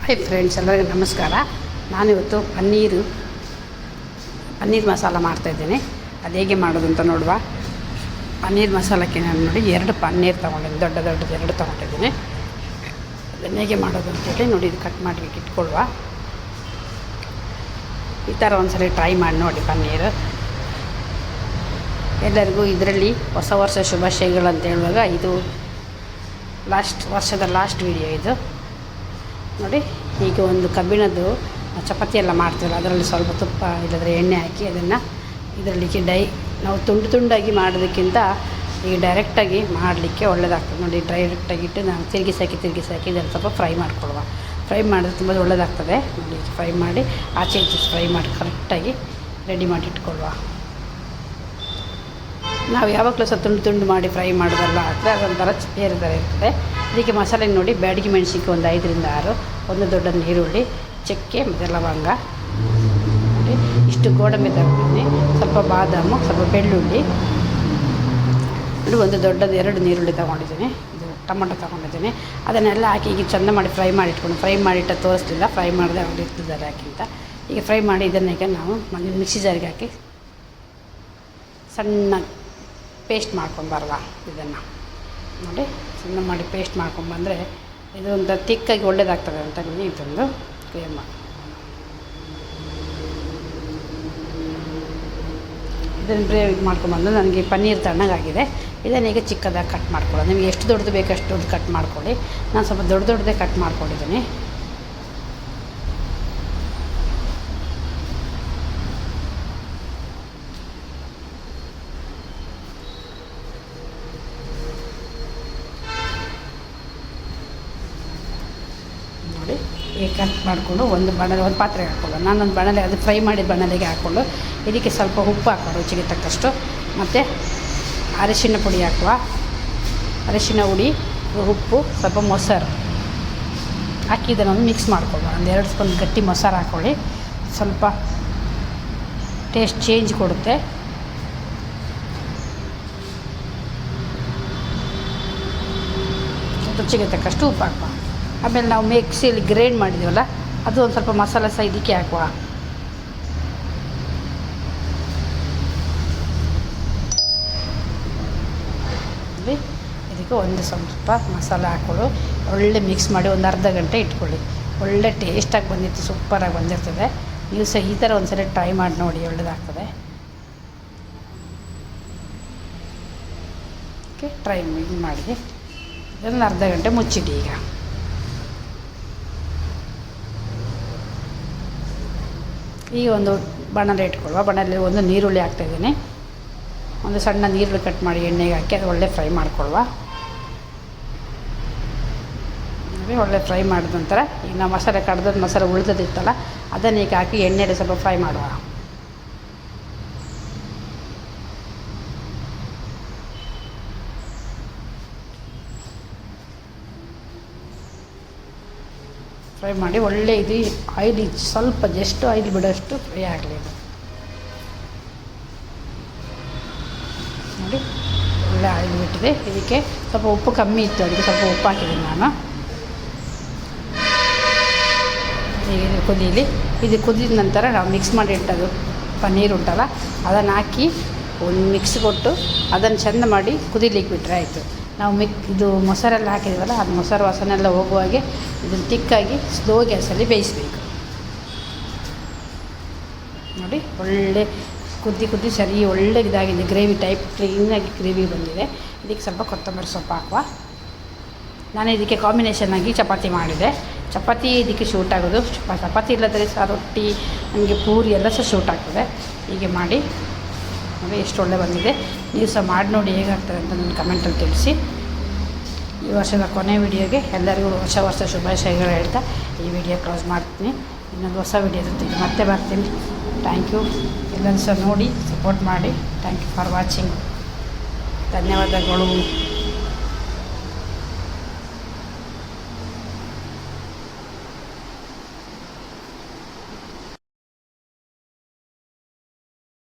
Hi friends, ಎಲ್ಲರಿಗೂ ನಮಸ್ಕಾರ. ನಾನಿವತ್ತು ಪನ್ನೀರ್ ಮಸಾಲ ಮಾಡ್ತಾಯಿದ್ದೀನಿ. ಅದು ಹೇಗೆ ಮಾಡೋದು ಅಂತ ನೋಡುವ. ಪನ್ನೀರ್ ಮಸಾಲಕ್ಕೆ ನಾನು ನೋಡಿ 2 ಪನ್ನೀರ್ ತೊಗೊಂಡಿದ್ದೀನಿ, ದೊಡ್ಡದು 2 ತೊಗೊಂಡಿದ್ದೀನಿ. ಅದನ್ನು ಹೇಗೆ ಮಾಡೋದು ಅಂತೇಳಿ ನೋಡಿ, ಇದು ಕಟ್ ಮಾಡಿ ಇಟ್ಕೊಳ್ಳುವ. ಈ ಥರ ಒಂದ್ಸಲ ಟ್ರೈ ಮಾಡಿ ನೋಡಿ ಪನ್ನೀರು. ಎಲ್ಲರಿಗೂ ಇದರಲ್ಲಿ ಹೊಸ ವರ್ಷ ಶುಭಾಶಯಗಳು ಅಂತ ಹೇಳುವಾಗ ಇದು ವರ್ಷದ ಲಾಸ್ಟ್ ವೀಡಿಯೋ ಇದು ನೋಡಿ. ಈಗ ಒಂದು ಕಬ್ಬಿಣದ್ದು ಚಪಾತಿ ಎಲ್ಲ ಮಾಡ್ತೀವಲ್ಲ, ಅದರಲ್ಲಿ ಸ್ವಲ್ಪ ತುಪ್ಪ ಇಲ್ಲದ್ರೆ ಎಣ್ಣೆ ಹಾಕಿ ಅದನ್ನು ಇದರಲ್ಲಿ ನಾವು ತುಂಡಾಗಿ ಮಾಡೋದಕ್ಕಿಂತ ಈಗ ಡೈರೆಕ್ಟಾಗಿ ಮಾಡಲಿಕ್ಕೆ ಒಳ್ಳೆಯದಾಗ್ತದೆ ನೋಡಿ. ಡೈರೆಕ್ಟಾಗಿಟ್ಟು ನಾವು ತಿರುಗಿಸಾಕಿ ಇದನ್ನು ಸ್ವಲ್ಪ ಫ್ರೈ ಮಾಡಿದ್ರೆ ತುಂಬ ಒಳ್ಳೆಯದಾಗ್ತದೆ ನೋಡಿ. ಫ್ರೈ ಮಾಡಿ ಆಚೆ ಈಚೆ ಫ್ರೈ ಮಾಡಿ ಕರೆಕ್ಟಾಗಿ ರೆಡಿ ಮಾಡಿ ಇಟ್ಕೊಳ್ಳುವ. ನಾವು ಯಾವಾಗಲೂ ಸಹ ತುಂಡು ಮಾಡಿ ಫ್ರೈ ಮಾಡೋದಲ್ಲ ಆದರೆ ಅದೊಂಥರ ಬೇರೆ ಥರ ಇರ್ತದೆ. ಇದಕ್ಕೆ ಮಸಾಲೆ ನೋಡಿ, ಬ್ಯಾಡಗಿ ಮೆಣಸಿನ್ಕಾಯಿ ಒಂದು 5ರಿಂದ 6, ಒಂದು ದೊಡ್ಡ ಈರುಳ್ಳಿ, ಚಕ್ಕೆ ಮತ್ತು ಲವಂಗ ನೋಡಿ, ಇಷ್ಟು ಗೋಡಂಬಿ ತಗೊಂಡಿದ್ದೀನಿ, ಸ್ವಲ್ಪ ಬಾದಾಮು, ಸ್ವಲ್ಪ ಬೆಳ್ಳುಳ್ಳಿ ನೋಡಿ, ಒಂದು ದೊಡ್ಡದು 2 ಈರುಳ್ಳಿ ತೊಗೊಂಡಿದ್ದೀನಿ, ಇದು ಟೊಮೊಟೊ ತೊಗೊಂಡಿದ್ದೀನಿ. ಅದನ್ನೆಲ್ಲ ಹಾಕಿ ಈಗ ಚೆಂದ ಮಾಡಿ ಫ್ರೈ ಮಾಡಿಟ್ಟು ತೋರಿಸ್ಲಿಲ್ಲ, ಫ್ರೈ ಮಾಡಿದೆ ಅವ್ರು ಇರ್ತಿದ್ದಾರೆ ಹಾಕಿಂತ. ಈಗ ಫ್ರೈ ಮಾಡಿ ಇದನ್ನೀಗ ನಾವು ಮಿಕ್ಸಿ ಜಾರಿಗೆ ಹಾಕಿ ಸಣ್ಣ ಪೇಸ್ಟ್ ಮಾಡ್ಕೊಂಡು ಬರುವ. ಇದನ್ನು ನೋಡಿ ಸಣ್ಣ ಮಾಡಿ ಪೇಸ್ಟ್ ಮಾಡ್ಕೊಂಡ್ಬಂದರೆ ಇದು ಒಂದು ತಿಕ್ಕಾಗಿ ಒಳ್ಳೆಯದಾಗ್ತದೆ ಅಂತ ಇದೊಂದು ಕ್ಲಿಯರ್ ಮಾಡಿ ಇದನ್ನು ಇದು ಮಾಡ್ಕೊಂಡ್ಬಂದು ನನಗೆ ಪನ್ನೀರ್ ತಣ್ಣಗಾಗಿದೆ. ಇದನ್ನೀಗ ಚಿಕ್ಕದಾಗಿ ಕಟ್ ಮಾಡ್ಕೊಳ್ಳೋದು. ನಿಮಗೆ ಎಷ್ಟು ದೊಡ್ಡದು ಬೇಕು ಅಷ್ಟು ದೊಡ್ಡದು ಕಟ್ ಮಾಡ್ಕೊಳ್ಳಿ. ನಾನು ಸ್ವಲ್ಪ ದೊಡ್ಡದೇ ಕಟ್ ಮಾಡ್ಕೊಂಡಿದ್ದೀನಿ. ನೋಡಿ ಈಗ ಕಟ್ ಮಾಡಿಕೊಂಡು ಒಂದು ಪಾತ್ರೆಗೆ ಹಾಕ್ಕೊಳ್ಳೋದು. ನಾನೊಂದು ಬಾಣಲೆ, ಅದು ಫ್ರೈ ಮಾಡಿದ ಬಾಣಲೆಗೆ ಹಾಕ್ಕೊಂಡು ಇದಕ್ಕೆ ಸ್ವಲ್ಪ ಉಪ್ಪು ಹಾಕೋದು ರುಚಿಗೆ ತಕ್ಕಷ್ಟು, ಮತ್ತು ಅರಿಶಿಣ ಪುಡಿ ಹಾಕುವ. ಅರಿಶಿಣ ಹುಡಿ, ಉಪ್ಪು, ಸ್ವಲ್ಪ ಮೊಸರು ಹಾಕಿ ಇದನ್ನು ಮಿಕ್ಸ್ ಮಾಡ್ಕೊಳ್ಳುವ. ಒಂದು 2 ಸ್ಪೂನ್ ಗಟ್ಟಿ ಮೊಸರು ಹಾಕ್ಕೊಳ್ಳಿ. ಸ್ವಲ್ಪ ಟೇಸ್ಟ್ ಚೇಂಜ್ ಕೊಡುತ್ತೆ. ರುಚಿಗೆ ತಕ್ಕಷ್ಟು ಉಪ್ಪು ಹಾಕುವ. ಆಮೇಲೆ ನಾವು ಮಿಕ್ಸಿಯಲ್ಲಿ ಗ್ರೈಂಡ್ ಮಾಡಿದ್ದೀವಲ್ಲ, ಅದು ಒಂದು ಸ್ವಲ್ಪ ಮಸಾಲೆ ಸಹ ಇದಕ್ಕೆ ಹಾಕುವ. ಇದಕ್ಕೆ ಒಂದು ಸ್ವಲ್ಪ ಮಸಾಲೆ ಹಾಕ್ಕೊಳ್ಳು, ಒಳ್ಳೆ ಮಿಕ್ಸ್ ಮಾಡಿ ಒಂದು ಅರ್ಧ ಗಂಟೆ ಇಟ್ಕೊಳ್ಳಿ. ಒಳ್ಳೆ ಟೇಸ್ಟಾಗಿ ಬಂದಿತ್ತು, ಸೂಪರಾಗಿ ಬಂದಿರ್ತದೆ. ನೀವು ಸಹ ಈ ಥರ ಒಂದ್ಸಲ ಟ್ರೈ ಮಾಡಿ ನೋಡಿ, ಒಳ್ಳೆಯದಾಗ್ತದೆ. ಓಕೆ, ಟ್ರೈ ಮಾಡಿ ಇದನ್ನು ಅರ್ಧ ಗಂಟೆ ಮುಚ್ಚಿಡಿ. ಈಗ ಒಂದು ಬಾಣಲೆ ಇಟ್ಕೊಳ್ಳುವ. ಬಾಣಲೆ ಒಂದು ಈರುಳ್ಳಿ ಹಾಕ್ತಾಯಿದ್ದೀನಿ, ಒಂದು ಸಣ್ಣ ಈರುಳ್ಳಿ ಕಟ್ ಮಾಡಿ ಎಣ್ಣೆಗೆ ಹಾಕಿ ಅದು ಒಳ್ಳೆ ಫ್ರೈ ಮಾಡ್ಕೊಳ್ಳುವ. ಒಳ್ಳೆ ಫ್ರೈ ಮಾಡಿದ ನಂತರ ಈಗ ನಾವು ಮಸಾಲೆ ಕಡ್ದದ್ದು ಮಸಾಲೆ ಉಳಿದದಿತ್ತಲ್ಲ, ಅದನ್ನು ಈಗ ಹಾಕಿ ಎಣ್ಣೆಯಲ್ಲಿ ಸ್ವಲ್ಪ ಫ್ರೈ ಮಾಡುವ. ಫ್ರೈ ಮಾಡಿ ಒಳ್ಳೆ ಇದು ಆಯಿಲ್ ಸ್ವಲ್ಪ ಜಸ್ಟ್ ಆಯಿಲ್ ಬಿಡೋಷ್ಟು ಫ್ರೈ ಆಗಲಿ. ಇದು ನೋಡಿ ಒಳ್ಳೆ ಆಯಿಲ್ ಬಿಟ್ಟಿದೆ. ಇದಕ್ಕೆ ಸ್ವಲ್ಪ ಉಪ್ಪು ಕಮ್ಮಿ ಇತ್ತು, ಅದಕ್ಕೆ ಸ್ವಲ್ಪ ಉಪ್ಪು ಹಾಕಿದ್ದೀನಿ ನಾನು. ಈಗ ಇದು ಕುದೀಲಿ. ಇದು ಕುದಿದ ನಂತರ ನಾವು ಮಿಕ್ಸ್ ಮಾಡಿ ಇಟ್ಟದು ಪನ್ನೀರ್ ಉಂಟಲ್ಲ, ಅದನ್ನು ಹಾಕಿ ಒಂದು ಮಿಕ್ಸ್ ಕೊಟ್ಟು ಅದನ್ನು ಚೆಂದ ಮಾಡಿ ಕುದಿಲಿಕ್ಕೆ ಬಿಟ್ಟರೆ ಆಯಿತು. ನಾವು ಇದು ಮೊಸರೆಲ್ಲ ಹಾಕಿದ್ದೀವಲ್ಲ, ಅದು ಮೊಸರು ವಾಸನೆ ಎಲ್ಲ ಹೋಗುವಾಗೆ ಇದನ್ನು ತಿಕ್ಕಾಗಿ ಸ್ಲೋ ಗ್ಯಾಸಲ್ಲಿ ಬೇಯಿಸಬೇಕು ನೋಡಿ. ಒಳ್ಳೆ ಕುದ್ದಿ ಸರಿ ಒಳ್ಳೆ ಇದಾಗಿದೆ, ಗ್ರೇವಿ ಟೈಪ್ ಕ್ಲೀನಾಗಿ ಗ್ರೇವಿ ಬಂದಿದೆ. ಇದಕ್ಕೆ ಸ್ವಲ್ಪ ಕೊತ್ತಂಬರಿ ಸೊಪ್ಪು ಹಾಕುವ. ನಾನು ಇದಕ್ಕೆ ಕಾಂಬಿನೇಷನ್ನಾಗಿ ಚಪಾತಿ ಮಾಡಿದೆ. ಚಪಾತಿ ಇದಕ್ಕೆ ಶೂಟ್ ಆಗೋದು. ಚಪಾತಿ ಇಲ್ಲದ್ರೆ ಸಹ ರೊಟ್ಟಿ, ನನಗೆ ಪೂರಿ ಎಲ್ಲ ಸಹ ಶೂಟ್ ಆಗ್ತದೆ. ಹೀಗೆ ಮಾಡಿ ನೋಡಿ, ಎಷ್ಟು ಒಳ್ಳೆ ಬಂದಿದೆ. ನೀವು ಸಹ ಮಾಡಿ ನೋಡಿ ಹೇಗಾಗ್ತದೆ ಅಂತ ನನ್ನ ಕಮೆಂಟಲ್ಲಿ ತಿಳಿಸಿ. ಈ ವರ್ಷದ ಕೊನೆ ವಿಡಿಯೋಗೆ ಎಲ್ಲರಿಗೂ ಹೊಸ ಶುಭಾಶಯಗಳು ಹೇಳ್ತಾ ಈ ವಿಡಿಯೋ ಕ್ಲೋಸ್ ಮಾಡ್ತೀನಿ. ಇನ್ನೊಂದು ಹೊಸ ವಿಡಿಯೋ ಜೊತೆಗೆ ಮತ್ತೆ ಬರ್ತೀನಿ. Thank you. ಎಲ್ಲರೂ ಸಹ ನೋಡಿ ಸಪೋರ್ಟ್ ಮಾಡಿ. Thank you for watching. ಧನ್ಯವಾದಗಳು.